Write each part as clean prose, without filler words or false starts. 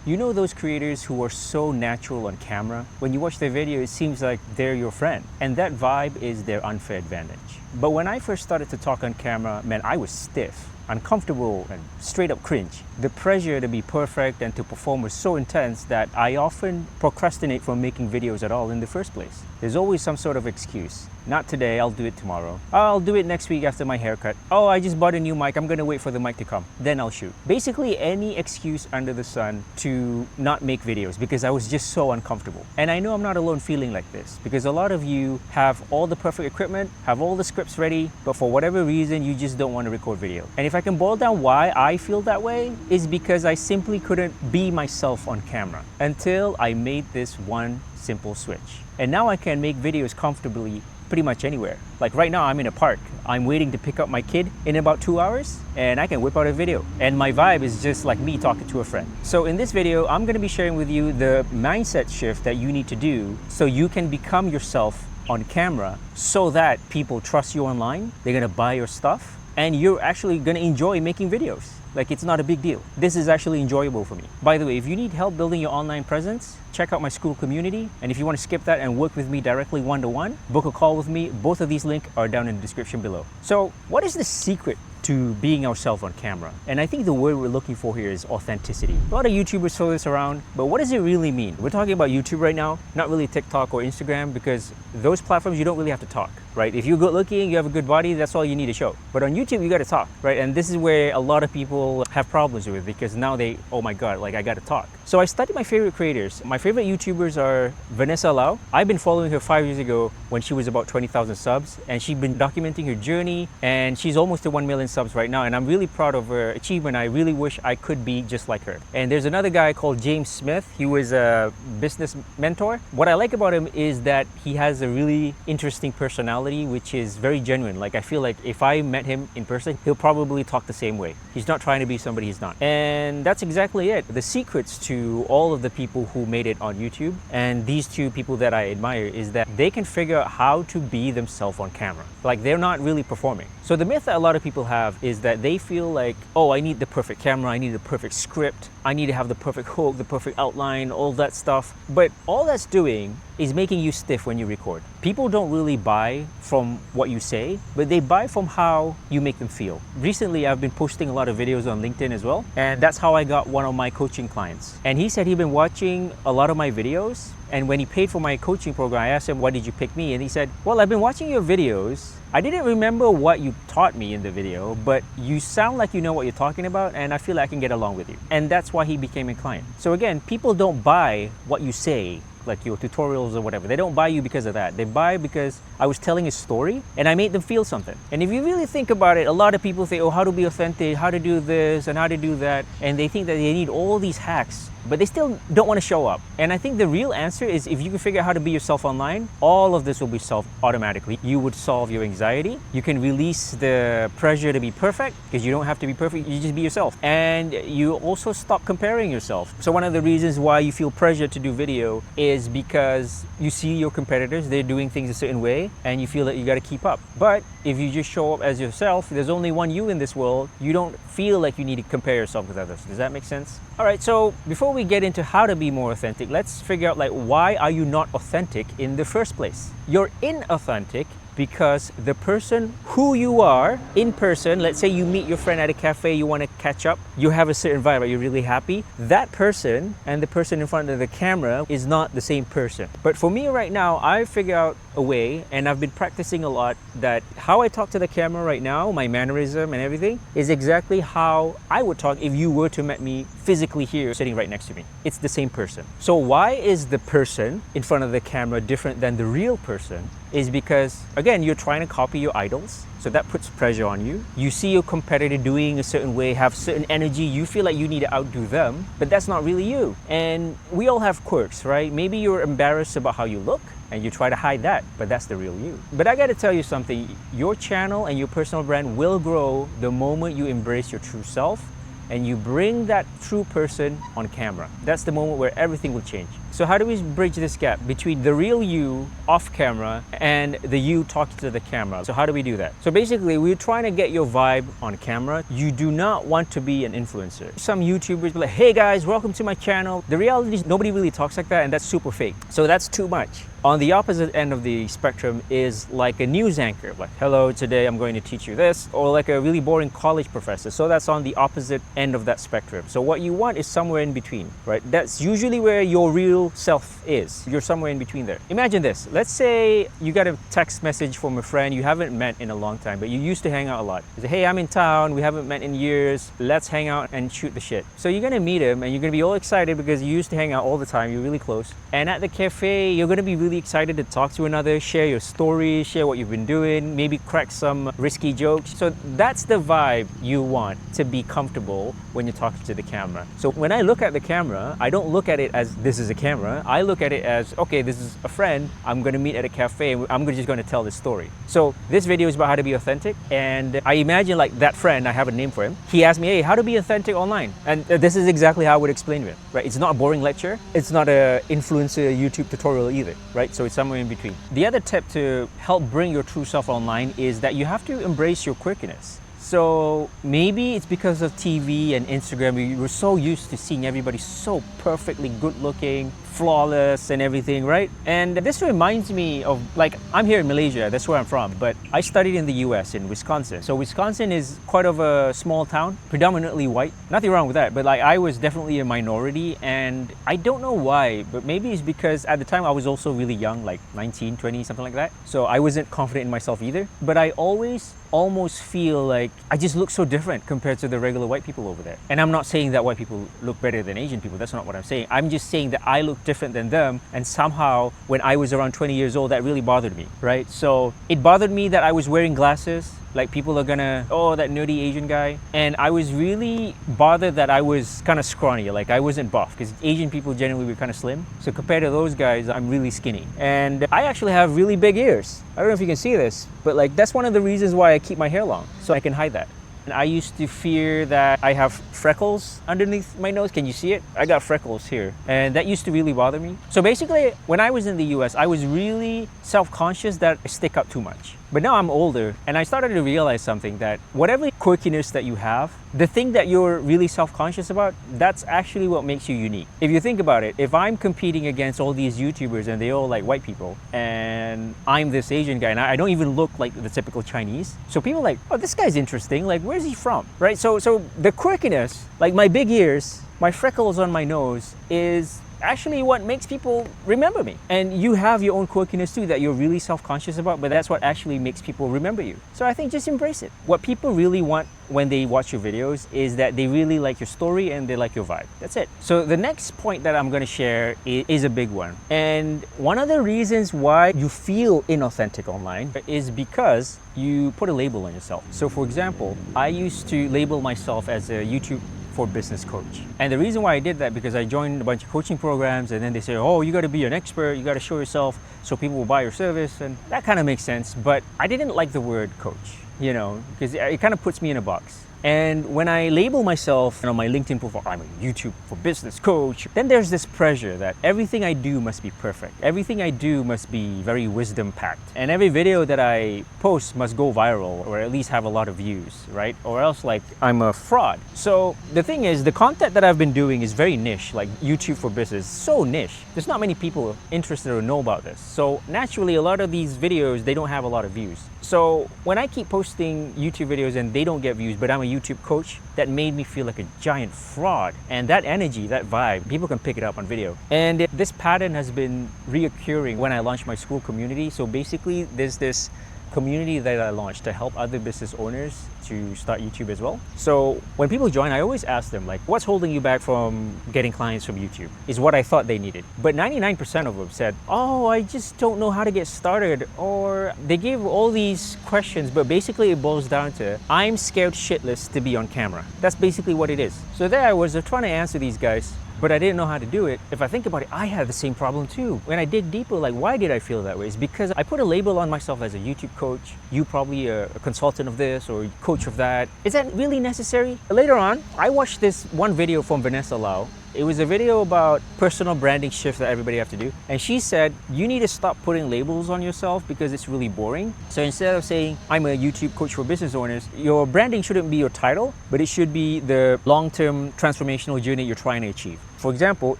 You know those creators who are so natural on camera? When you watch their video, it seems like they're your friend. And that vibe is their unfair advantage. But when I first started to talk on camera, man, I was stiff, uncomfortable, and straight up cringe. The pressure to be perfect and to perform was so intense that I often procrastinate from making videos at all in the first place. There's always some sort of excuse. Not today, I'll do it tomorrow. I'll do it next week after my haircut. Oh, I just bought a new mic, I'm gonna wait for the mic to come. Then I'll shoot. Basically any excuse under the sun to not make videos because I was just so uncomfortable. And I know I'm not alone feeling like this because a lot of you have all the perfect equipment, have all the scripts ready, but for whatever reason, you just don't want to record video. And if I can boil down why I feel that way, is because I simply couldn't be myself on camera until I made this one simple switch. And now I can make videos comfortably pretty much anywhere. Like right now I'm in a park. I'm waiting to pick up my kid in about 2 hours and I can whip out a video. And my vibe is just like me talking to a friend. So in this video, I'm gonna be sharing with you the mindset shift that you need to do so you can become yourself on camera so that people trust you online, they're gonna buy your stuff, and you're actually gonna enjoy making videos. Like it's not a big deal. This is actually enjoyable for me. By the way, if you need help building your online presence, check out my school community. And if you want to skip that and work with me directly one-to-one, book a call with me. Both of these links are down in the description below. So what is the secret to being ourselves on camera? And I think the word we're looking for here is authenticity. A lot of YouTubers throw this around, but what does it really mean? We're talking about YouTube right now, not really TikTok or Instagram, because those platforms you don't really have to talk, right? If you're good looking, you have a good body, that's all you need to show. But on YouTube, you gotta talk, right? And this is where a lot of people have problems with because now oh my God, like I gotta talk. So I studied my favorite creators. My favorite YouTubers are Vanessa Lau. I've been following her 5 years ago when she was about 20,000 subs, and she's been documenting her journey, and she's almost to 1 million subs right now, and I'm really proud of her achievement. I really wish I could be just like her. And there's another guy called James Smith. He was a business mentor. What I like about him is that he has a really interesting personality, which is very genuine. Like I feel like if I met him in person, he'll probably talk the same way. He's not trying to be somebody he's not. And that's exactly it. The secrets to all of the people who made it on YouTube, and these two people that I admire, is that they can figure out how to be themselves on camera. Like they're not really performing. So the myth that a lot of people have is that they feel like, oh, I need the perfect camera, I need the perfect script, I need to have the perfect hook, the perfect outline, all that stuff. But all that's doing is making you stiff when you record. People don't really buy from what you say, but they buy from how you make them feel. Recently, I've been posting a lot of videos on LinkedIn as well, and that's how I got one of my coaching clients. And he said he'd been watching a lot of my videos, and when he paid for my coaching program, I asked him, why did you pick me? And he said, well, I've been watching your videos. I didn't remember what you taught me in the video, but you sound like you know what you're talking about, and I feel like I can get along with you. And that's why he became a client. So again, people don't buy what you say, like your tutorials or whatever. They don't buy you because of that. They buy because I was telling a story and I made them feel something. And if you really think about it, a lot of people say, oh, how to be authentic, how to do this and how to do that. And they think that they need all these hacks, but they still don't want to show up. And I think the real answer is if you can figure out how to be yourself online, all of this will be solved automatically. You would solve your anxiety. You can release the pressure to be perfect because you don't have to be perfect. You just be yourself. And you also stop comparing yourself. So one of the reasons why you feel pressure to do video is because you see your competitors, they're doing things a certain way and you feel that you got to keep up. But if you just show up as yourself, there's only one you in this world. You don't feel like you need to compare yourself with others. Does that make sense? All right, so before we get into how to be more authentic, let's figure out like why are you not authentic in the first place? You're inauthentic because the person who you are in person, let's say you meet your friend at a cafe, you want to catch up, you have a certain vibe, you're really happy. That person and the person in front of the camera is not the same person. But for me right now, I figure out a way, and I've been practicing a lot, that how I talk to the camera right now, my mannerism and everything, is exactly how I would talk if you were to meet me physically here, sitting right next to me. It's the same person. So why is the person in front of the camera different than the real person? Is because, again, you're trying to copy your idols. So that puts pressure on you. You see your competitor doing a certain way, have certain energy, you feel like you need to outdo them, but that's not really you. And we all have quirks, right? Maybe you're embarrassed about how you look and you try to hide that, but that's the real you. But I gotta tell you something, your channel and your personal brand will grow the moment you embrace your true self and you bring that true person on camera. That's the moment where everything will change. So how do we bridge this gap between the real you off camera and the you talking to the camera? So how do we do that? So basically, we're trying to get your vibe on camera. You do not want to be an influencer. Some YouTubers be like, hey guys, welcome to my channel. The reality is nobody really talks like that, and that's super fake. So that's too much. On the opposite end of the spectrum is like a news anchor, like, hello, today I'm going to teach you this, or like a really boring college professor. So that's on the opposite end of that spectrum. So what you want is somewhere in between, right? That's usually where your real self is. You're somewhere in between there. Imagine this. Let's say you got a text message from a friend you haven't met in a long time, but you used to hang out a lot. You say, hey, I'm in town, we haven't met in years, let's hang out and shoot the shit. So you're gonna meet him and you're gonna be all excited because you used to hang out all the time, you're really close. And at the cafe, you're gonna be really excited to talk to another, share your story, share what you've been doing, maybe crack some risky jokes. So that's the vibe you want to be comfortable when you're talking to the camera. So when I look at the camera, I don't look at it as this is a camera. I look at it as, okay, this is a friend I'm gonna meet at a cafe and I'm just gonna tell this story. So this video is about how to be authentic, and I imagine like that friend, I have a name for him. He asked me, hey, how to be authentic online? And this is exactly how I would explain to it, right? It's not a boring lecture. It's not a influencer YouTube tutorial either, right? So it's somewhere in between. The other tip to help bring your true self online is that you have to embrace your quirkiness. So maybe it's because of TV and Instagram, we were so used to seeing everybody so perfectly good looking, flawless and everything, right? And this reminds me of, like, I'm here in Malaysia, that's where I'm from, but I studied in the US, in Wisconsin. So Wisconsin is quite of a small town, predominantly white. Nothing wrong with that, but like I was definitely a minority, and I don't know why, but maybe it's because at the time I was also really young, like 19, 20, something like that. So I wasn't confident in myself either, but I always almost feel like I just look so different compared to the regular white people over there. And I'm not saying that white people look better than Asian people, that's not what I'm saying. I'm just saying that I look different than them, and somehow when I was around 20 years old, that really bothered me, right? So it bothered me that I was wearing glasses. Like people are gonna, oh, that nerdy Asian guy. And I was really bothered that I was kind of scrawny, like I wasn't buff, because Asian people generally were kind of slim. So compared to those guys, I'm really skinny. And I actually have really big ears. I don't know if you can see this, but like that's one of the reasons why I keep my hair long, so I can hide that. And I used to fear that I have freckles underneath my nose. Can you see it? I got freckles here. And that used to really bother me. So basically, when I was in the US, I was really self-conscious that I stick up too much. But now I'm older, and I started to realize something, that whatever quirkiness that you have, the thing that you're really self-conscious about, that's actually what makes you unique. If you think about it, if I'm competing against all these YouTubers and they all like white people, and I'm this Asian guy, and I don't even look like the typical Chinese, so people are like, oh, this guy's interesting, like where's he from, right? So the quirkiness, like my big ears, my freckles on my nose, is actually what makes people remember me. And you have your own quirkiness too that you're really self-conscious about, but that's what actually makes people remember you. So I think just embrace it. What people really want when they watch your videos is that they really like your story and they like your vibe. That's it. So the next point that I'm going to share is a big one. And one of the reasons why you feel inauthentic online is because you put a label on yourself. So for example, I used to label myself as a YouTube for business coach. And the reason why I did that, because I joined a bunch of coaching programs, and then they say, oh, you got to be an expert, you got to show yourself so people will buy your service, and that kind of makes sense. But I didn't like the word coach, you know, because it kind of puts me in a box. And when I label myself on my LinkedIn profile, I'm a YouTube for business coach, then there's this pressure that everything I do must be perfect. Everything I do must be very wisdom-packed. And every video that I post must go viral, or at least have a lot of views, right? Or else like I'm a fraud. So the thing is, the content that I've been doing is very niche, like YouTube for business, so niche. There's not many people interested or know about this. So naturally, a lot of these videos, they don't have a lot of views. So when I keep posting YouTube videos and they don't get views, but I'm a YouTube coach, that made me feel like a giant fraud. And that energy, that vibe, people can pick it up on video. And this pattern has been reoccurring when I launched my school community. So basically, there's this community that I launched to help other business owners to start YouTube as well. So when people join, I always ask them, like, what's holding you back from getting clients from YouTube? Is what I thought they needed. But 99% of them said, oh, I just don't know how to get started. Or they gave all these questions, but basically it boils down to, I'm scared shitless to be on camera. That's basically what it is. So there I was trying to answer these guys. but I didn't know how to do it. If I think about it, I had the same problem too. When I dig deeper, like, why did I feel that way? It's because I put a label on myself as a YouTube coach. You probably a consultant of this or coach of that. Is that really necessary? Later on, I watched this one video from Vanessa Lau. It was a video about personal branding shift that everybody have to do. And she said, you need to stop putting labels on yourself because it's really boring. So instead of saying, I'm a YouTube coach for business owners, your branding shouldn't be your title, but it should be the long-term transformational journey you're trying to achieve. For example,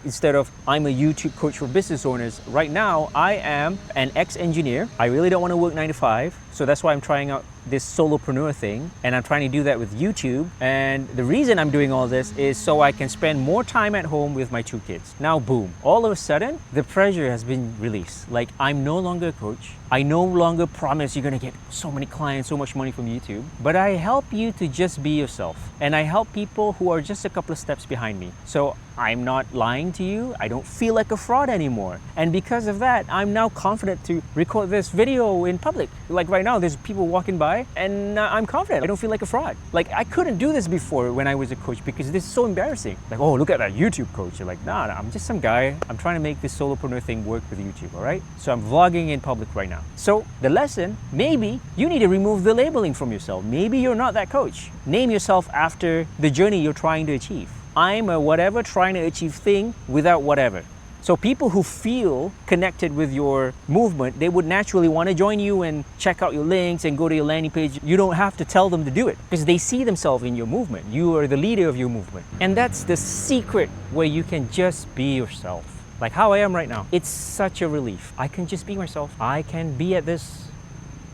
instead of I'm a YouTube coach for business owners, right now I am an ex-engineer. I really don't want to work 9 to 5. So that's why I'm trying out this solopreneur thing, and I'm trying to do that with YouTube. And the reason I'm doing all this is so I can spend more time at home with my 2 kids. Now, boom, all of a sudden, the pressure has been released. Like, I'm no longer a coach. I no longer promise you're gonna get so many clients, so much money from YouTube, but I help you to just be yourself. And I help people who are just a couple of steps behind me. So I'm not lying to you. I don't feel like a fraud anymore. And because of that, I'm now confident to record this video in public. Like right now, there's people walking by and I'm confident. I don't feel like a fraud. Like, I couldn't do this before when I was a coach because this is so embarrassing. Like, oh, look at that YouTube coach. You're like, nah, I'm just some guy. I'm trying to make this solopreneur thing work with YouTube, all right? So I'm vlogging in public right now. So the lesson, maybe you need to remove the labeling from yourself. Maybe you're not that coach. Name yourself after the journey you're trying to achieve. I'm a whatever trying to achieve thing without whatever. So people who feel connected with your movement, they would naturally want to join you and check out your links and go to your landing page. You don't have to tell them to do it because they see themselves in your movement. You are the leader of your movement. And that's the secret where you can just be yourself. Like how I am right now. It's such a relief. I can just be myself. I can be at this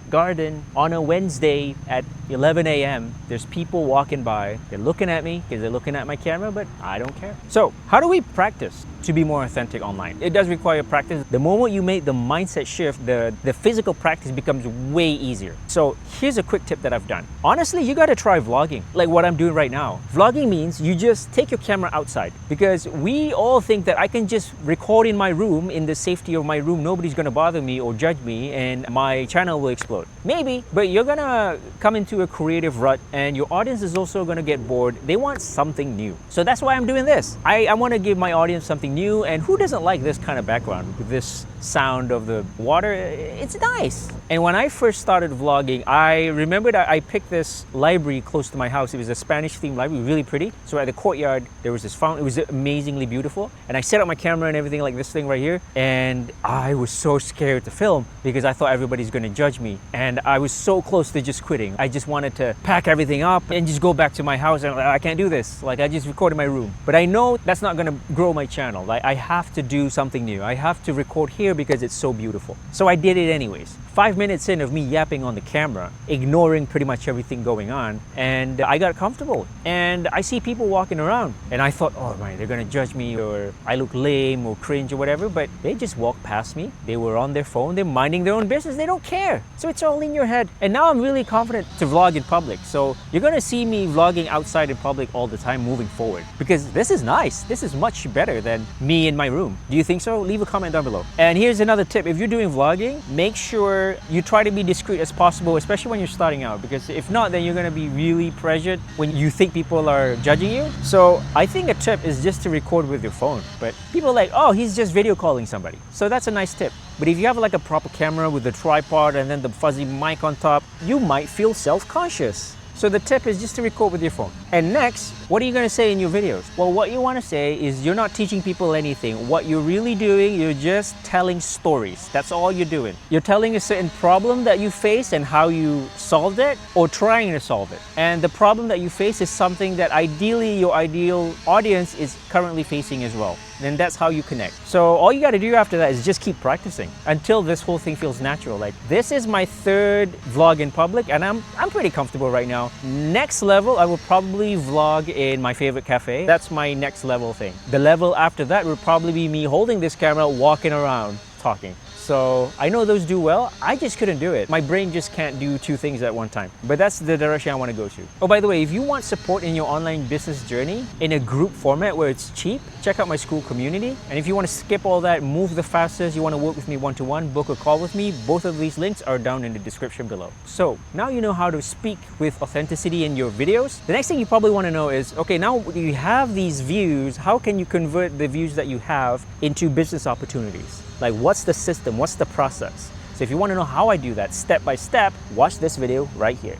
garden on a Wednesday at 11 a.m. There's people walking by. They're looking at me because they're looking at my camera, but I don't care. So how do we practice to be more authentic online? It does require practice. The moment you make the mindset shift, the physical practice becomes way easier. So here's a quick tip that I've done. Honestly, you got to try vlogging, like what I'm doing right now. Vlogging means you just take your camera outside, because we all think that I can just record in my room, in the safety of my room. Nobody's going to bother me or judge me and my channel will explode. Maybe, but you're going to come into a creative rut and your audience is also going to get bored. They want something new. So that's why I'm doing this. I want to give my audience something new, and who doesn't like this kind of background with this sound of the water? It's nice. And when I first started vlogging, I remembered I picked this library close to my house. It was a Spanish themed library, really pretty. So at the courtyard, there was this fountain. It was amazingly beautiful. And I set up my camera and everything, like this thing right here. And I was so scared to film because I thought everybody's going to judge me. And I was so close to just quitting. I just wanted to pack everything up and just go back to my house. And I can't do this. Like, I just record in my room. But I know that's not going to grow my channel. Like, I have to do something new. I have to record here because it's so beautiful. So I did it anyways. 5 minutes in of me yapping on the camera, ignoring pretty much everything going on, and I got comfortable. And I see people walking around, and I thought, oh man, they're gonna judge me, or I look lame or cringe or whatever, but they just walked past me. They were on their phone, they're minding their own business, they don't care. So it's all in your head. And now I'm really confident to vlog in public. So you're gonna see me vlogging outside in public all the time moving forward, because this is nice. This is much better than me in my room. Do you think so? Leave a comment down below. And here's another tip. If you're doing vlogging, make sure you try to be discreet as possible, especially when you're starting out, because if not, then you're going to be really pressured when you think people are judging you. So I think a tip is just to record with your phone. But people are like, oh, he's just video calling somebody. So that's a nice tip. But if you have like a proper camera with the tripod and then the fuzzy mic on top, you might feel self-conscious. So the tip is just to record with your phone. And next, what are you going to say in your videos? Well, what you want to say is you're not teaching people anything. What you're really doing, you're just telling stories. That's all you're doing. You're telling a certain problem that you face and how you solved it, or trying to solve it. And the problem that you face is something that ideally your ideal audience is currently facing as well. Then that's how you connect. So all you got to do after that is just keep practicing until this whole thing feels natural. Like, this is my 3rd vlog in public, and I'm pretty comfortable right now. Next level, I will probably vlog in my favorite cafe. That's my next level thing. The level after that would probably be me holding this camera, walking around, talking. So I know those do well. I just couldn't do it. My brain just can't do two things at one time. But that's the direction I want to go to. Oh, by the way, if you want support in your online business journey in a group format where it's cheap, check out my school community. And if you want to skip all that, move the fastest, you want to work with me one-to-one, book a call with me, both of these links are down in the description below. So now you know how to speak with authenticity in your videos. The next thing you probably want to know is, okay, now you have these views, how can you convert the views that you have into business opportunities? Like, what's the system? What's the process? So if you want to know how I do that step by step, watch this video right here.